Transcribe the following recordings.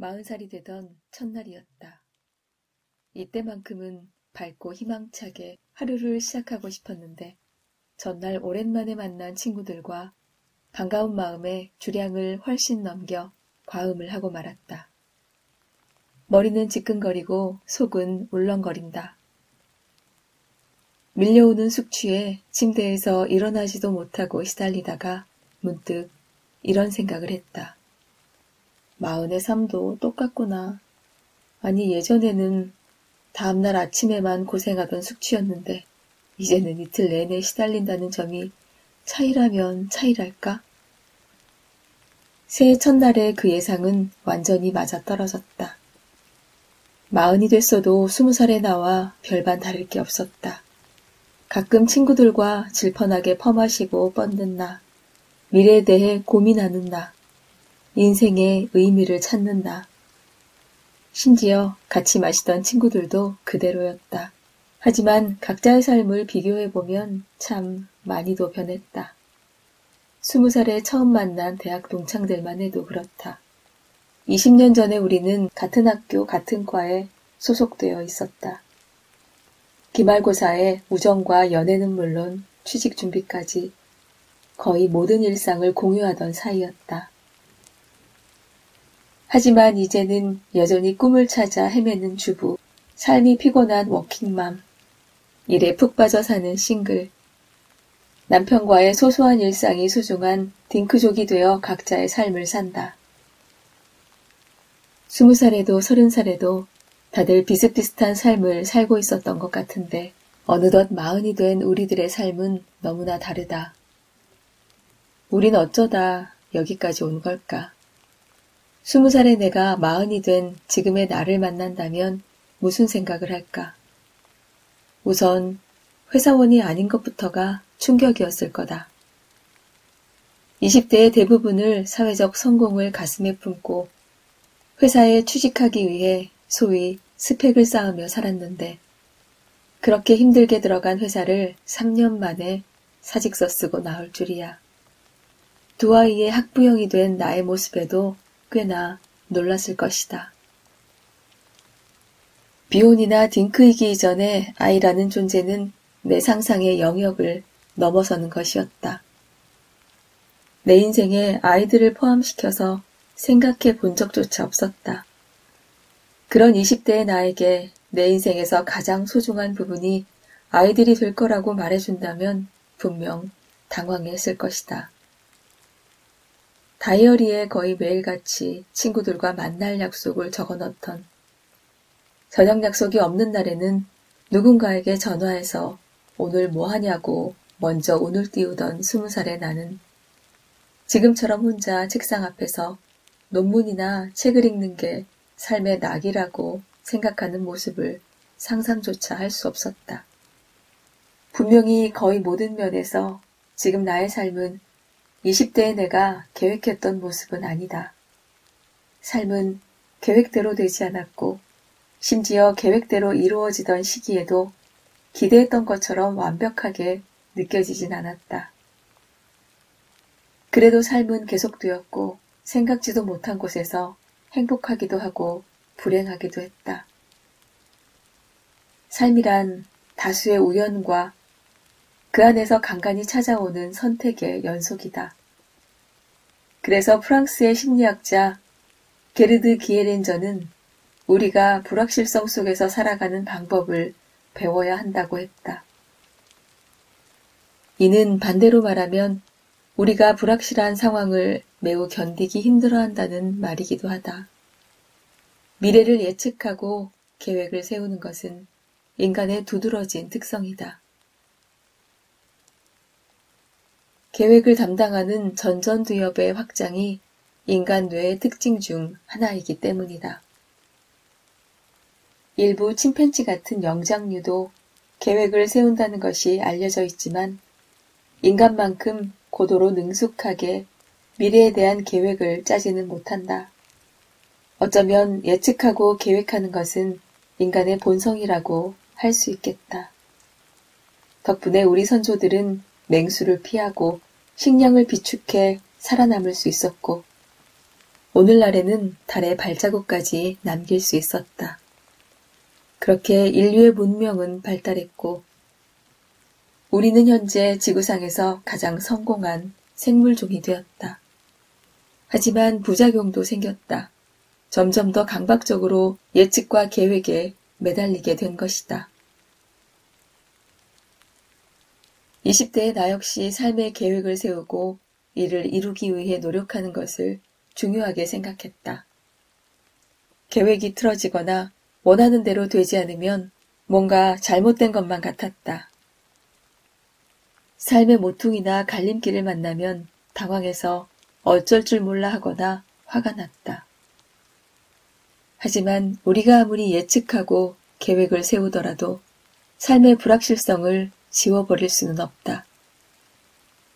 40살이 되던 첫날이었다. 이때만큼은 밝고 희망차게 하루를 시작하고 싶었는데 전날 오랜만에 만난 친구들과 반가운 마음에 주량을 훨씬 넘겨 과음을 하고 말았다. 머리는 지끈거리고 속은 울렁거린다. 밀려오는 숙취에 침대에서 일어나지도 못하고 시달리다가 문득 이런 생각을 했다. 43도 똑같구나. 아니 예전에는 다음날 아침에만 고생하던 숙취였는데 이제는 이틀 내내 시달린다는 점이 차이라면 차이랄까? 새해 첫날의 그 예상은 완전히 맞아떨어졌다. 40이 됐어도 20살의 나와 별반 다를 게 없었다. 가끔 친구들과 질펀하게 퍼마시고 뻗는 나, 미래에 대해 고민하는 나, 인생의 의미를 찾는 나. 심지어 같이 마시던 친구들도 그대로였다. 하지만 각자의 삶을 비교해보면 참 많이도 변했다. 20살에 처음 만난 대학 동창들만 해도 그렇다. 20년 전에 우리는 같은 학교, 같은 과에 소속되어 있었다. 기말고사에 우정과 연애는 물론 취직 준비까지 거의 모든 일상을 공유하던 사이였다. 하지만 이제는 여전히 꿈을 찾아 헤매는 주부, 삶이 피곤한 워킹맘, 일에 푹 빠져 사는 싱글, 남편과의 소소한 일상이 소중한 딩크족이 되어 각자의 삶을 산다. 20살에도 30살에도 다들 비슷비슷한 삶을 살고 있었던 것 같은데 어느덧 40이 된 우리들의 삶은 너무나 다르다. 우린 어쩌다 여기까지 온 걸까? 20살의 내가 40이 된 지금의 나를 만난다면 무슨 생각을 할까? 우선 회사원이 아닌 것부터가 충격이었을 거다. 20대의 대부분을 사회적 성공을 가슴에 품고 회사에 취직하기 위해 소위 스펙을 쌓으며 살았는데 그렇게 힘들게 들어간 회사를 3년 만에 사직서 쓰고 나올 줄이야. 두 아이의 학부형이 된 나의 모습에도 꽤나 놀랐을 것이다. 비혼이나 딩크이기 이전에 아이라는 존재는 내 상상의 영역을 넘어서는 것이었다. 내 인생에 아이들을 포함시켜서 생각해 본 적조차 없었다. 그런 20대의 나에게 내 인생에서 가장 소중한 부분이 아이들이 될 거라고 말해준다면 분명 당황했을 것이다. 다이어리에 거의 매일같이 친구들과 만날 약속을 적어넣던 저녁 약속이 없는 날에는 누군가에게 전화해서 오늘 뭐 하냐고 먼저 운을 띄우던 20살의 나는 지금처럼 혼자 책상 앞에서 논문이나 책을 읽는 게 삶의 낙이라고 생각하는 모습을 상상조차 할 수 없었다. 분명히 거의 모든 면에서 지금 나의 삶은 20대의 내가 계획했던 모습은 아니다. 삶은 계획대로 되지 않았고 심지어 계획대로 이루어지던 시기에도 기대했던 것처럼 완벽하게 느껴지진 않았다. 그래도 삶은 계속되었고 생각지도 못한 곳에서 행복하기도 하고 불행하기도 했다. 삶이란 다수의 우연과 그 안에서 간간히 찾아오는 선택의 연속이다. 그래서 프랑스의 심리학자 게르드 기에렌저는 우리가 불확실성 속에서 살아가는 방법을 배워야 한다고 했다. 이는 반대로 말하면 우리가 불확실한 상황을 매우 견디기 힘들어한다는 말이기도 하다. 미래를 예측하고 계획을 세우는 것은 인간의 두드러진 특성이다. 계획을 담당하는 전전두엽의 확장이 인간 뇌의 특징 중 하나이기 때문이다. 일부 침팬지 같은 영장류도 계획을 세운다는 것이 알려져 있지만 인간만큼 고도로 능숙하게 미래에 대한 계획을 짜지는 못한다. 어쩌면 예측하고 계획하는 것은 인간의 본성이라고 할 수 있겠다. 덕분에 우리 선조들은 맹수를 피하고 식량을 비축해 살아남을 수 있었고 오늘날에는 달의 발자국까지 남길 수 있었다. 그렇게 인류의 문명은 발달했고 우리는 현재 지구상에서 가장 성공한 생물종이 되었다. 하지만 부작용도 생겼다. 점점 더 강박적으로 예측과 계획에 매달리게 된 것이다. 20대의 나 역시 삶의 계획을 세우고 이를 이루기 위해 노력하는 것을 중요하게 생각했다. 계획이 틀어지거나 원하는 대로 되지 않으면 뭔가 잘못된 것만 같았다. 삶의 모퉁이나 갈림길을 만나면 당황해서 어쩔 줄 몰라 하거나 화가 났다. 하지만 우리가 아무리 예측하고 계획을 세우더라도 삶의 불확실성을 지워버릴 수는 없다.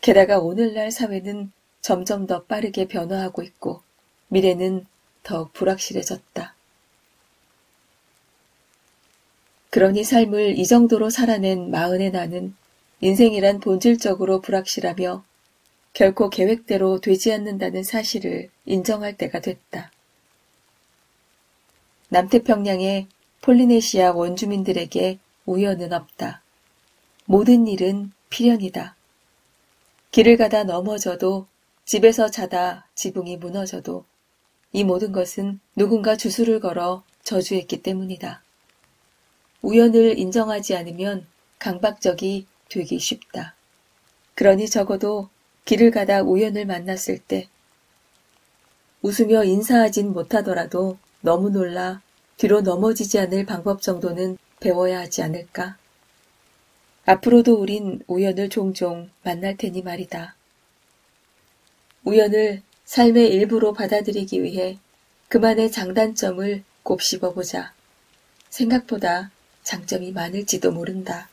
게다가 오늘날 사회는 점점 더 빠르게 변화하고 있고 미래는 더욱 불확실해졌다. 그러니 삶을 이 정도로 살아낸 마흔의 나는 인생이란 본질적으로 불확실하며 결코 계획대로 되지 않는다는 사실을 인정할 때가 됐다. 남태평양의 폴리네시아 원주민들에게 우연은 없다. 모든 일은 필연이다. 길을 가다 넘어져도 집에서 자다 지붕이 무너져도 이 모든 것은 누군가 주술을 걸어 저주했기 때문이다. 우연을 인정하지 않으면 강박적이 되기 쉽다. 그러니 적어도 길을 가다 우연을 만났을 때 웃으며 인사하진 못하더라도 너무 놀라 뒤로 넘어지지 않을 방법 정도는 배워야 하지 않을까? 앞으로도 우린 우연을 종종 만날 테니 말이다. 우연을 삶의 일부로 받아들이기 위해 그만의 장단점을 곱씹어보자. 생각보다 장점이 많을지도 모른다.